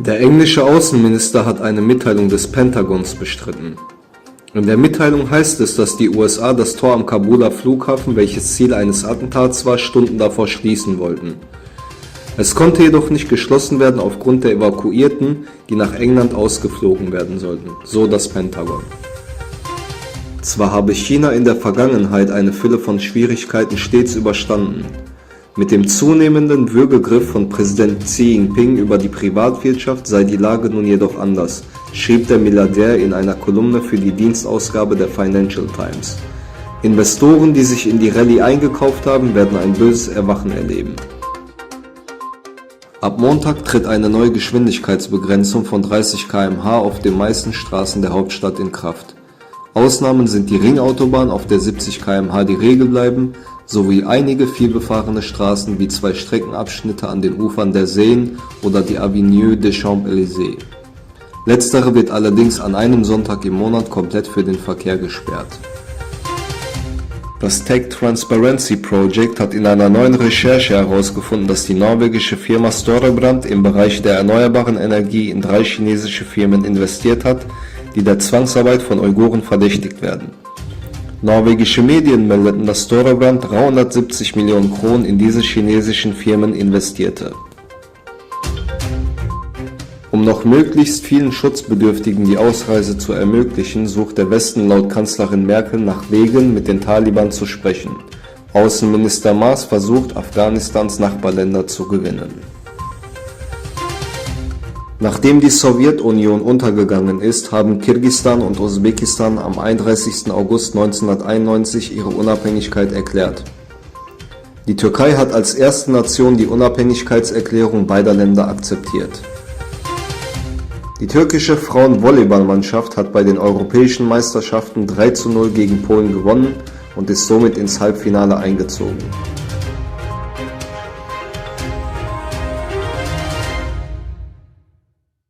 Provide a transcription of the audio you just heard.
Der englische Außenminister hat eine Mitteilung des Pentagons bestritten. In der Mitteilung heißt es, dass die USA das Tor am Kabuler Flughafen, welches Ziel eines Attentats war, Stunden davor schließen wollten. Es konnte jedoch nicht geschlossen werden aufgrund der Evakuierten, die nach England ausgeflogen werden sollten, so das Pentagon. Zwar habe China in der Vergangenheit eine Fülle von Schwierigkeiten stets überstanden. Mit dem zunehmenden Würgegriff von Präsident Xi Jinping über die Privatwirtschaft sei die Lage nun jedoch anders, schrieb der Milliardär in einer Kolumne für die Dienstausgabe der Financial Times. Investoren, die sich in die Rallye eingekauft haben, werden ein böses Erwachen erleben. Ab Montag tritt eine neue Geschwindigkeitsbegrenzung von 30 km/h auf den meisten Straßen der Hauptstadt in Kraft. Ausnahmen sind die Ringautobahn, auf der 70 km/h die Regel bleiben, sowie einige vielbefahrene Straßen wie 2 Streckenabschnitte an den Ufern der Seine oder die Avenue des Champs-Élysées. Letztere wird allerdings an einem Sonntag im Monat komplett für den Verkehr gesperrt. Das Tech Transparency Project hat in einer neuen Recherche herausgefunden, dass die norwegische Firma Storebrand im Bereich der erneuerbaren Energie in 3 chinesische Firmen investiert hat, die der Zwangsarbeit von Uiguren verdächtigt werden. Norwegische Medien meldeten, dass Storebrand 370 Millionen Kronen in diese chinesischen Firmen investierte. Um noch möglichst vielen Schutzbedürftigen die Ausreise zu ermöglichen, sucht der Westen laut Kanzlerin Merkel nach Wegen, mit den Taliban zu sprechen. Außenminister Maas versucht, Afghanistans Nachbarländer zu gewinnen. Nachdem die Sowjetunion untergegangen ist, haben Kirgisistan und Usbekistan am 31. August 1991 ihre Unabhängigkeit erklärt. Die Türkei hat als erste Nation die Unabhängigkeitserklärung beider Länder akzeptiert. Die türkische Frauenvolleyballmannschaft hat bei den europäischen Meisterschaften 3:0 gegen Polen gewonnen und ist somit ins Halbfinale eingezogen.